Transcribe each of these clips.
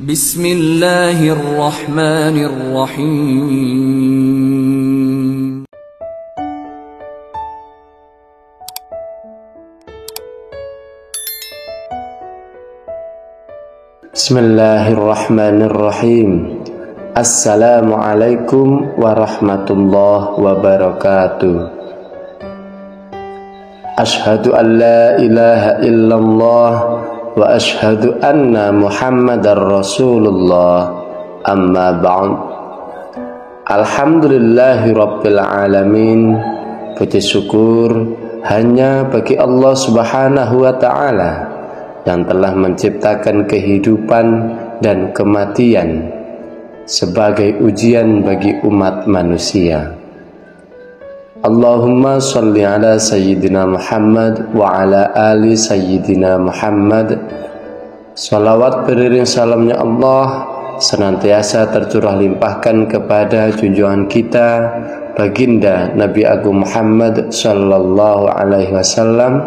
Bismillahirrahmanirrahim. Bismillahirrahmanirrahim. Assalamualaikum warahmatullahi wabarakatuh. Ashhadu an la ilaha illallah wa ashhadu anna Muhammadar Rasulullah. Amma ba'd. Alhamdulillahi rabbil alamin. Puji syukur hanya bagi Allah Subhanahu wa ta'ala yang telah menciptakan kehidupan dan kematian sebagai ujian bagi umat manusia. Allahumma sholli ala sayyidina Muhammad wa ala ali sayyidina Muhammad. Salawat beriring salamnya Allah senantiasa tercurah limpahkan kepada junjungan kita baginda Nabi Agung Muhammad sallallahu alaihi wasallam,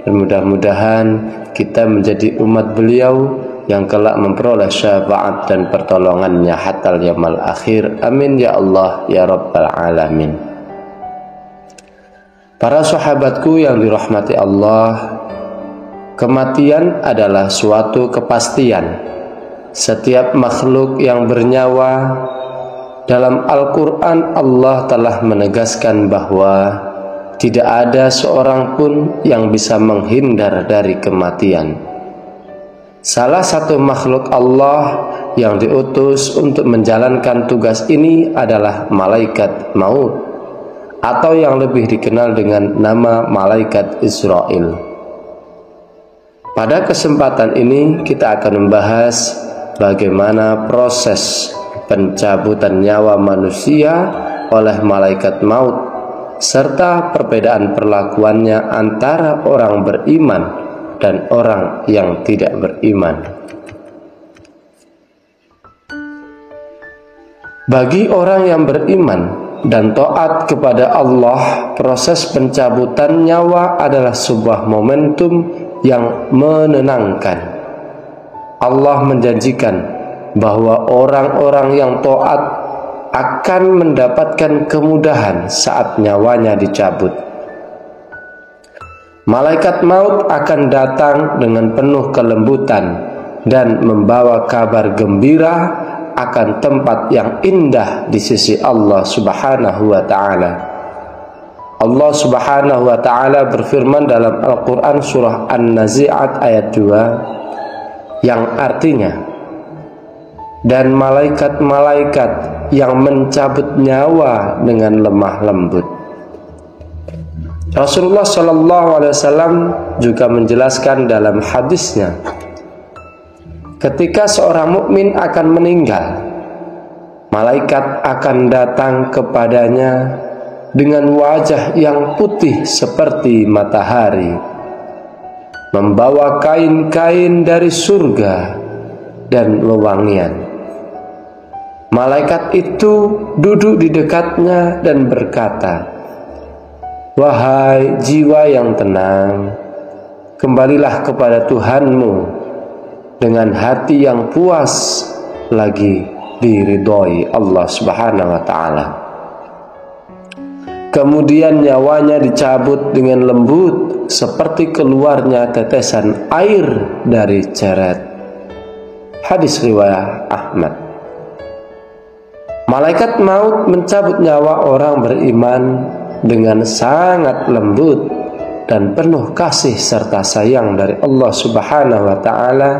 dan mudah-mudahan kita menjadi umat beliau yang kelak memperoleh syafaat dan pertolongannya hatta yaumil akhir. Amin ya Allah ya rabbal alamin. Para sahabatku yang dirahmati Allah, kematian adalah suatu kepastian. Setiap makhluk yang bernyawa, dalam Al-Quran Allah telah menegaskan bahwa tidak ada seorang pun yang bisa menghindar dari kematian. Salah satu makhluk Allah yang diutus untuk menjalankan tugas ini adalah malaikat maut, atau yang lebih dikenal dengan nama malaikat Israil. Pada kesempatan ini kita akan membahas bagaimana proses pencabutan nyawa manusia oleh malaikat maut, serta perbedaan perlakuannya antara orang beriman dan orang yang tidak beriman. Bagi orang yang beriman dan taat kepada Allah, proses pencabutan nyawa adalah sebuah momentum yang menenangkan. Allah menjanjikan bahwa orang-orang yang taat akan mendapatkan kemudahan saat nyawanya dicabut. Malaikat maut akan datang dengan penuh kelembutan dan membawa kabar gembira akan tempat yang indah di sisi Allah Subhanahu wa ta'ala. Allah Subhanahu wa ta'ala berfirman dalam Al-Quran surah An-Nazi'at ayat 2, yang artinya, dan malaikat-malaikat yang mencabut nyawa dengan lemah lembut. Rasulullah SAW juga menjelaskan dalam hadisnya, ketika seorang mukmin akan meninggal, malaikat akan datang kepadanya dengan wajah yang putih seperti matahari, membawa kain-kain dari surga dan wewangian. Malaikat itu duduk di dekatnya dan berkata, "Wahai jiwa yang tenang, kembalilah kepada Tuhanmu dengan hati yang puas lagi diridhoi Allah Subhanahu wa ta'ala." Kemudian nyawanya dicabut dengan lembut seperti keluarnya tetesan air dari ceret. Hadis riwayat Ahmad. Malaikat maut mencabut nyawa orang beriman dengan sangat lembut dan penuh kasih serta sayang dari Allah Subhanahu wa ta'ala,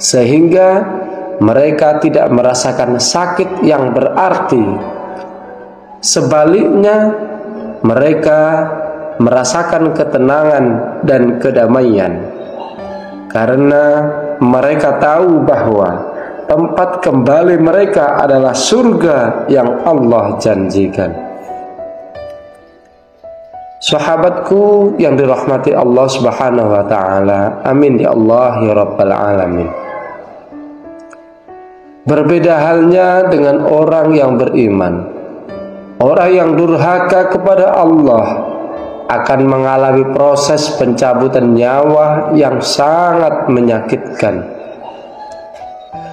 sehingga mereka tidak merasakan sakit yang berarti. Sebaliknya, mereka merasakan ketenangan dan kedamaian, karena mereka tahu bahwa tempat kembali mereka adalah surga yang Allah janjikan. Sahabatku yang dirahmati Allah Subhanahu wa ta'ala, amin ya Allah ya rabbal alamin. Berbeda halnya dengan orang yang beriman. Orang yang durhaka kepada Allah akan mengalami proses pencabutan nyawa yang sangat menyakitkan.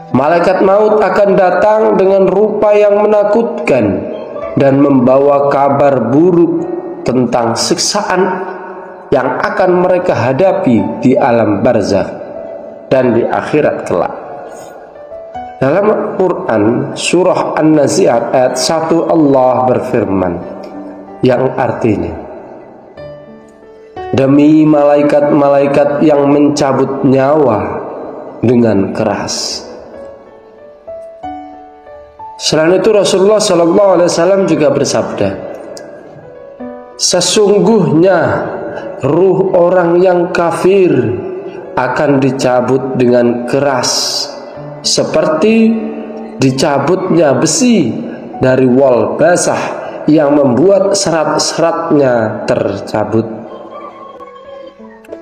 Malaikat maut akan datang dengan rupa yang menakutkan dan membawa kabar buruk tentang siksaan yang akan mereka hadapi di alam barzakh dan di akhirat kelak. Dalam Al-Quran surah An-Nazi'at ayat 1 Allah berfirman yang artinya, demi malaikat-malaikat yang mencabut nyawa dengan keras. Selain itu Rasulullah SAW juga bersabda, sesungguhnya ruh orang yang kafir akan dicabut dengan keras seperti dicabutnya besi dari wol basah yang membuat serat-seratnya tercabut.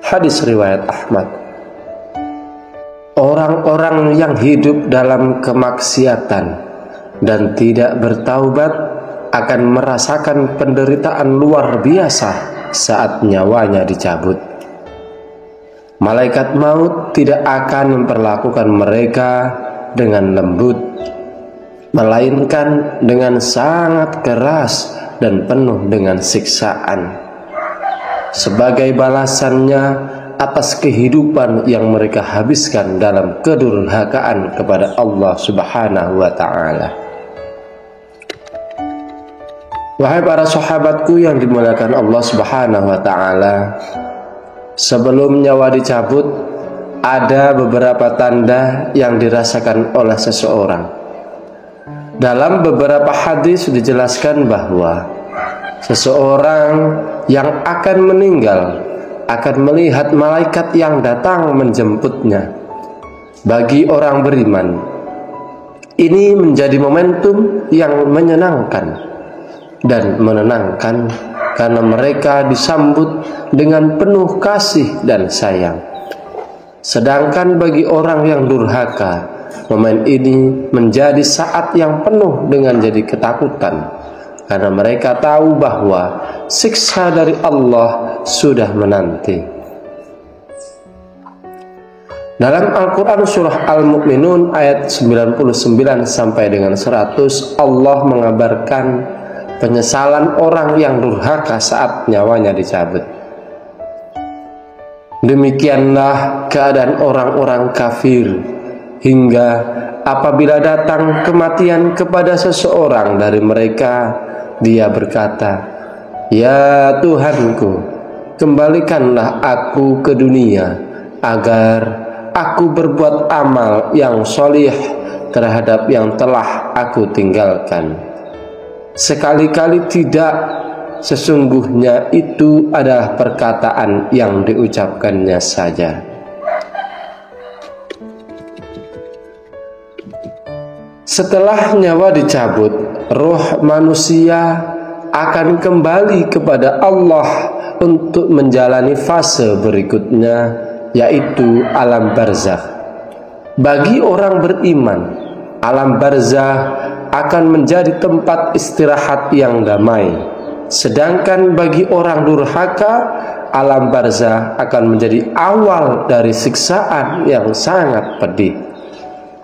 Hadis riwayat Ahmad. Orang-orang yang hidup dalam kemaksiatan dan tidak bertaubat akan merasakan penderitaan luar biasa saat nyawanya dicabut. Malaikat maut tidak akan memperlakukan mereka dengan lembut, melainkan dengan sangat keras dan penuh dengan siksaan, sebagai balasannya atas kehidupan yang mereka habiskan dalam kedurhakaan kepada Allah Subhanahu wa ta'ala. Wahai para sahabatku yang dimuliakan Allah Subhanahu wa ta'ala, sebelum nyawa dicabut, ada beberapa tanda yang dirasakan oleh seseorang. Dalam beberapa hadis dijelaskan bahwa seseorang yang akan meninggal akan melihat malaikat yang datang menjemputnya. Bagi orang beriman, ini menjadi momentum yang menyenangkan dan menenangkan karena mereka disambut dengan penuh kasih dan sayang. Sedangkan bagi orang yang durhaka, momen ini menjadi saat yang penuh dengan jadi ketakutan, karena mereka tahu bahwa siksa dari Allah sudah menanti. Dalam Al-Quran surah Al-Mu'minun ayat 99 sampai dengan 100, Allah mengabarkan penyesalan orang yang durhaka saat nyawanya dicabut. Demikianlah keadaan orang-orang kafir, hingga apabila datang kematian kepada seseorang dari mereka, dia berkata, "Ya Tuhanku, kembalikanlah aku ke dunia agar aku berbuat amal yang sholih terhadap yang telah aku tinggalkan." Sekali-kali tidak, sesungguhnya itu adalah perkataan yang diucapkannya saja. Setelah nyawa dicabut, roh manusia akan kembali kepada Allah untuk menjalani fase berikutnya, yaitu alam barzakh. Bagi orang beriman, alam barzakh akan menjadi tempat istirahat yang damai. Sedangkan bagi orang durhaka, alam barzakh akan menjadi awal dari siksaan yang sangat pedih.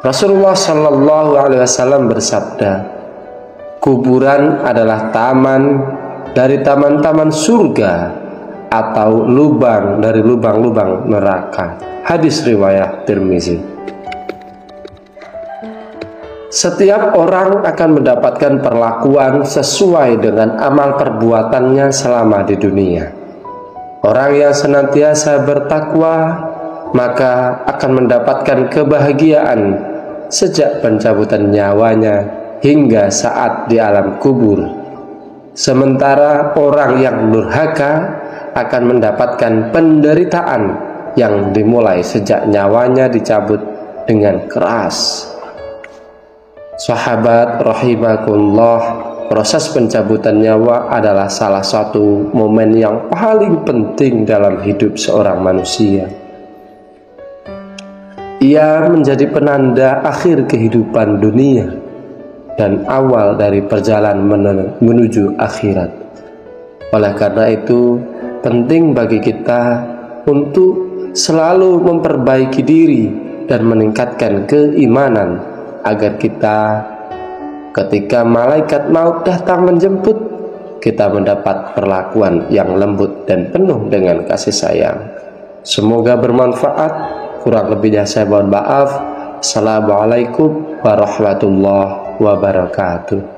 Rasulullah Shallallahu Alaihi Wasallam bersabda, kuburan adalah taman dari taman-taman surga atau lubang dari lubang-lubang neraka. Hadis riwayat Tirmizi. Setiap orang akan mendapatkan perlakuan sesuai dengan amal perbuatannya selama di dunia. Orang yang senantiasa bertakwa maka akan mendapatkan kebahagiaan sejak pencabutan nyawanya hingga saat di alam kubur. Sementara orang yang durhaka akan mendapatkan penderitaan yang dimulai sejak nyawanya dicabut dengan keras. Sahabat rahimakumullah, proses pencabutan nyawa adalah salah satu momen yang paling penting dalam hidup seorang manusia. Ia menjadi penanda akhir kehidupan dunia dan awal dari perjalanan menuju akhirat. Oleh karena itu, penting bagi kita untuk selalu memperbaiki diri dan meningkatkan keimanan, agar kita ketika malaikat maut datang menjemput, kita mendapat perlakuan yang lembut dan penuh dengan kasih sayang. Semoga bermanfaat. Kurang lebihnya saya mohon maaf. Assalamualaikum warahmatullahi wabarakatuh.